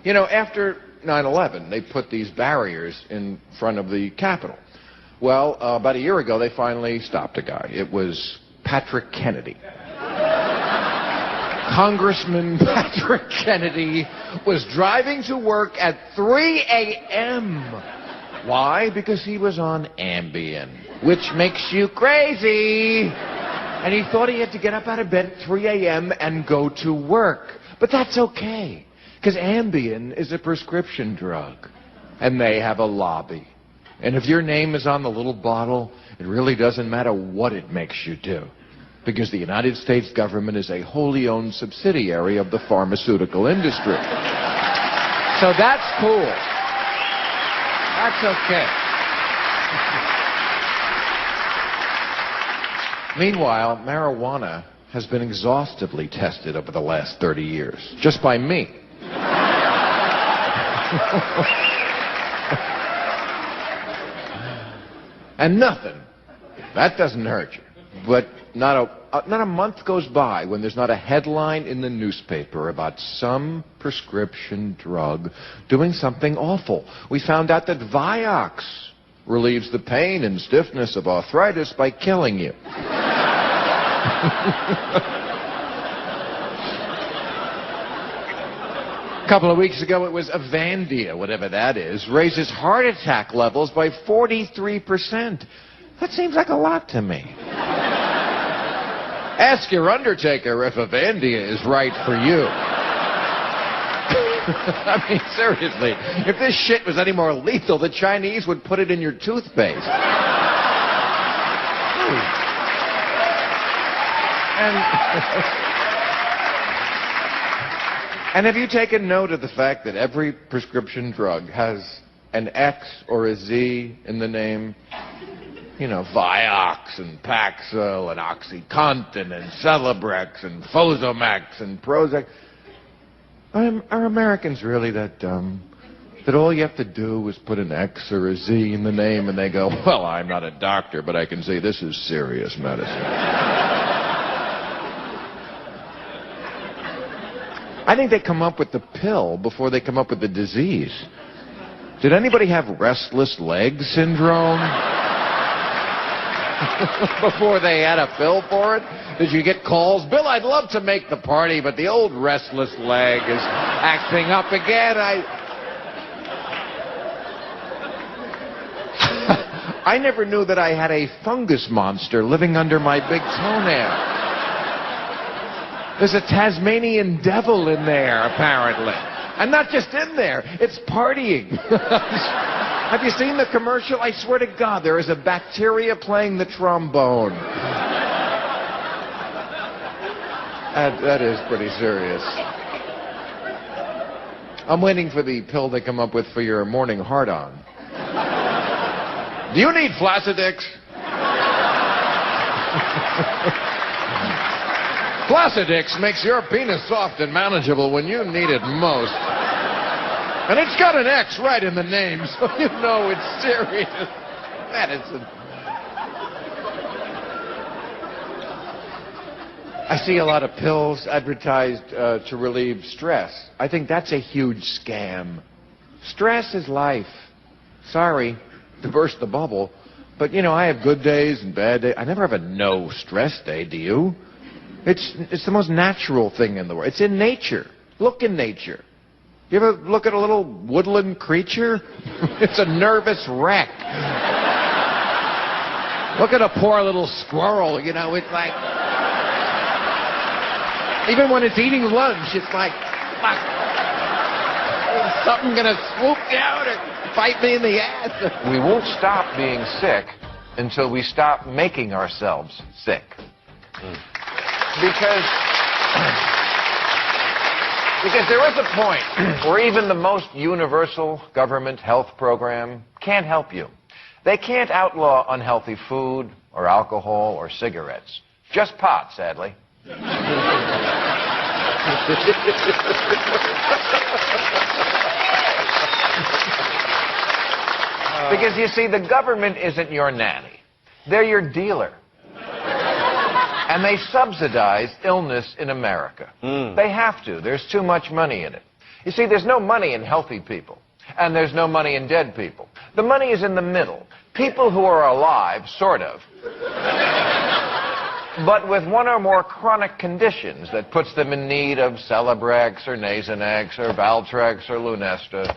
You know, after 9/11, they put these barriers in front of the Capitol. Well, about a year ago, they finally stopped a guy. It was Patrick Kennedy. Congressman Patrick Kennedy was driving to work at 3 a.m. Why? Because he was on Ambien, which makes you crazy. And he thought he had to get up out of bed at 3 a.m. and go to work. But that's okay, because Ambien is a prescription drug, and they have a lobby. And if your name is on the little bottle, it really doesn't matter what it makes you do, because the United States government is a wholly owned subsidiary of the pharmaceutical industry. So that's cool. That's okay. Meanwhile, marijuana has been exhaustively tested over the last 30 years, just by me. And nothing. That doesn't hurt you. But not a month goes by when there's not a headline in the newspaper about some prescription drug doing something awful. We found out that Vioxx relieves the pain and stiffness of arthritis by killing you. A couple of weeks ago, it was Avandia, whatever that is, raises heart attack levels by 43%. That seems like a lot to me. Ask your undertaker if Avandia is right for you. I mean, seriously, if this shit was any more lethal, the Chinese would put it in your toothpaste. And have you taken note of the fact that every prescription drug has an X or a Z in the name? You know, Vioxx and Paxil and OxyContin and Celebrex and Fosomax and Prozac. Are Americans really that dumb? That all you have to do is put an X or a Z in the name and they go, well, I'm not a doctor, but I can say this is serious medicine. I think they come up with the pill before they come up with the disease. Did anybody have restless leg syndrome before they had a pill for it? Did you get calls? Bill, I'd love to make the party, but the old restless leg is acting up again. I never knew that I had a fungus monster living under my big toenail. There's a Tasmanian devil in there, apparently. And not just in there, it's partying. Have you seen the commercial? I swear to God, there is a bacteria playing the trombone. That is pretty serious. I'm waiting for the pill they come up with for your morning hard-on. Do you need Flacidix? Flacidix makes your penis soft and manageable when you need it most. And it's got an X right in the name, so you know it's serious medicine. I see a lot of pills advertised to relieve stress. I think that's a huge scam. Stress is life. Sorry to burst the bubble, but you know, I have good days and bad days. I never have a no stress day, do you? It's the most natural thing in the world. It's in nature. Look in nature. You ever look at a little woodland creature? It's a nervous wreck. Look at a poor little squirrel, you know, it's like... Even when it's eating lunch, it's like, fuck. Is something gonna swoop down or bite me in the ass? We won't stop being sick until we stop making ourselves sick. Because there is a point where even the most universal government health program can't help you. They can't outlaw unhealthy food or alcohol or cigarettes. Just pot, sadly. Because you see, the government isn't your nanny. They're your dealer. And they subsidize illness in America. They have to. There's too much money in it. You see, there's no money in healthy people, and there's no money in dead people. The money is in the middle. People who are alive, sort of, but with one or more chronic conditions that puts them in need of Celebrex or Nasonex or Valtrex or Lunesta.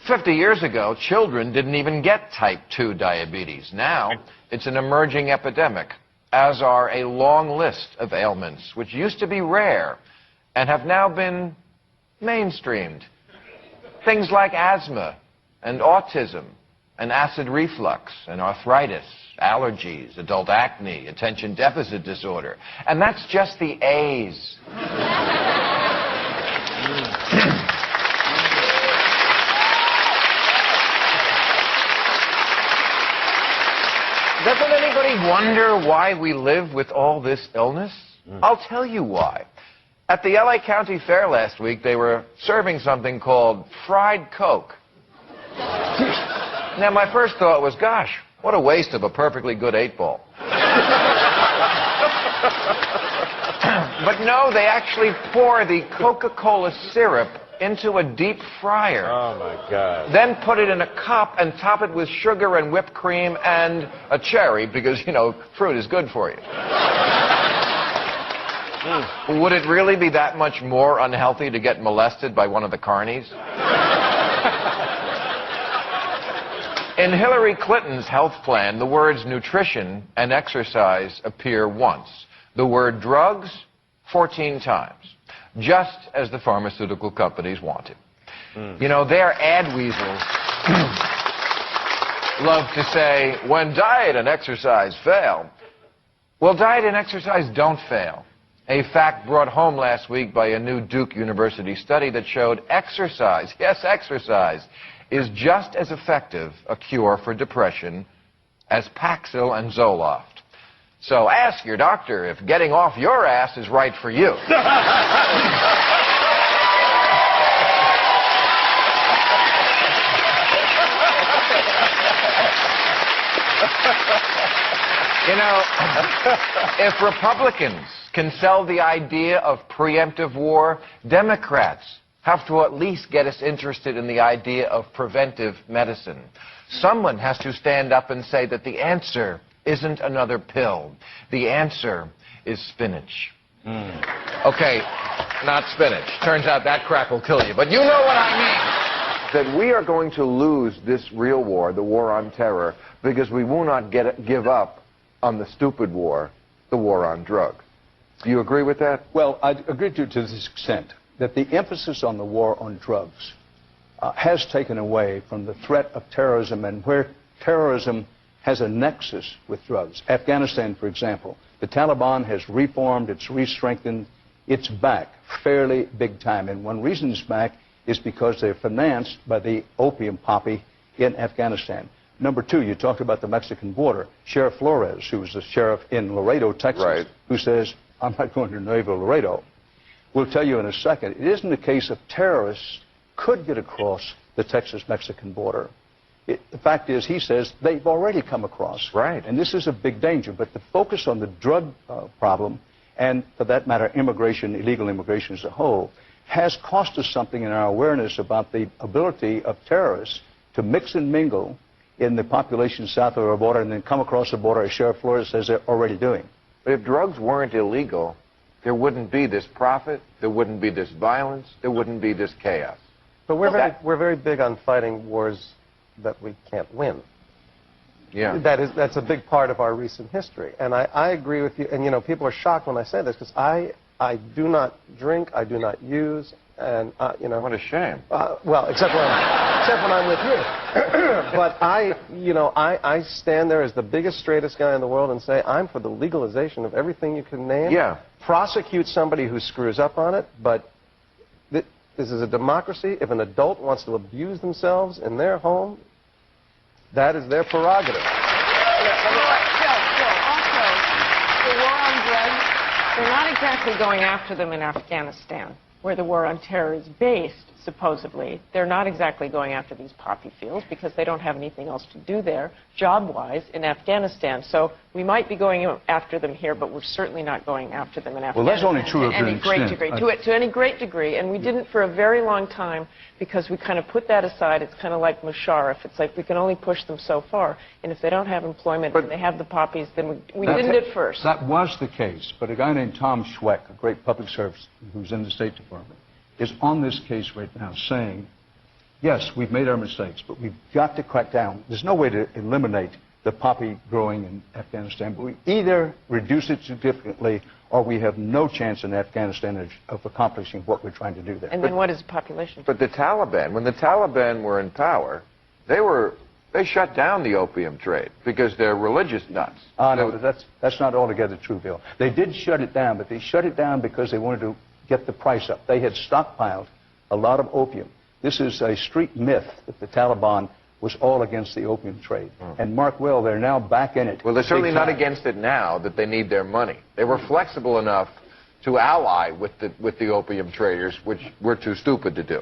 50 years ago, children didn't even get type 2 diabetes. Now, it's an emerging epidemic, as are a long list of ailments which used to be rare and have now been mainstreamed. Things like asthma and autism and acid reflux and arthritis, allergies, adult acne, attention deficit disorder. And that's just the A's. Doesn't anybody wonder why we live with all this illness? I'll tell you why. At the LA County Fair last week, they were serving something called fried Coke. Now, my first thought was, gosh, what a waste of a perfectly good 8-ball. But no, they actually pour the Coca-Cola syrup into a deep fryer. Oh, my God. Then put it in a cup and top it with sugar and whipped cream and a cherry because, you know, fruit is good for you. Would it really be that much more unhealthy to get molested by one of the carnies? In Hillary Clinton's health plan, the words nutrition and exercise appear once. The word drugs, 14 times. Just as the pharmaceutical companies wanted. You know, their ad weasels love to say, when diet and exercise fail. Well, diet and exercise don't fail. A fact brought home last week by a new Duke University study that showed exercise, yes, exercise, is just as effective a cure for depression as Paxil and Zoloft. So ask your doctor if getting off your ass is right for you. You know, if Republicans can sell the idea of preemptive war, Democrats have to at least get us interested in the idea of preventive medicine. Someone has to stand up and say that the answer isn't another pill. The answer is spinach. Okay, not spinach. Turns out that crap will kill you, but you know what I mean. That we are going to lose this real war, the war on terror, because we will not give up on the stupid war, the war on drugs. Do you agree with that? Well, I agree to this extent, that the emphasis on the war on drugs has taken away from the threat of terrorism and where terrorism has a nexus with drugs. Afghanistan, for example, the Taliban has reformed, it's re-strengthened, it's back fairly big time. And one reason it's back is because they're financed by the opium poppy in Afghanistan. Number two, you talked about the Mexican border. Sheriff Flores, who was the sheriff in Laredo, Texas, who says, I'm not going to Nuevo Laredo. We'll tell you in a second. It isn't a case of terrorists could get across the Texas-Mexican border. The fact is, he says, they've already come across. Right. And this is a big danger. But the focus on the drug problem, and for that matter, immigration, illegal immigration as a whole, has cost us something in our awareness about the ability of terrorists to mix and mingle in the population south of our border and then come across the border, as Sheriff Flores says they're already doing. But if drugs weren't illegal, there wouldn't be this profit, there wouldn't be this violence, there wouldn't be this chaos. But we're very big on fighting wars that we can't win. Yeah. That's a big part of our recent history. And I agree with you. And, you know, people are shocked when I say this because I do not drink, I do not use, and, you know. What a shame. Well, except when I'm with you. But I stand there as the biggest, straightest guy in the world and say, I'm for the legalization of everything you can name. Yeah. Prosecute somebody who screws up on it, but this is a democracy. If an adult wants to abuse themselves in their home, that is their prerogative. Also, the war on drugs, they're not exactly going after them in Afghanistan, where the war on terror is based. supposedly. They're not exactly going after these poppy fields because they don't have anything else to do there, job-wise, in Afghanistan. So we might be going after them here, but we're certainly not going after them in Afghanistan. Well, that's only true to any great degree. To any great degree, and we didn't for a very long time because we kind of put that aside. It's kind of like Musharraf. It's like we can only push them so far, and if they don't have employment and they have the poppies, then we didn't at first. That was the case, but a guy named Tom Schweck, a great public service who's in the State Department, is on this case right now saying, yes, we've made our mistakes, but we've got to crack down. There's no way to eliminate the poppy growing in Afghanistan, but we either reduce it significantly or we have no chance in Afghanistan of accomplishing what we're trying to do there. And then what is the population? But the Taliban, when the Taliban were in power, they shut down the opium trade because they're religious nuts. No, that's not altogether true, Bill. They did shut it down, but they shut it down because they wanted to get the price up. They had stockpiled a lot of opium. This is a street myth that the Taliban was all against the opium trade. And mark well, they're now back in it. Well, they're certainly not against it now that they need their money. They were flexible enough to ally with the opium traders, which we're too stupid to do.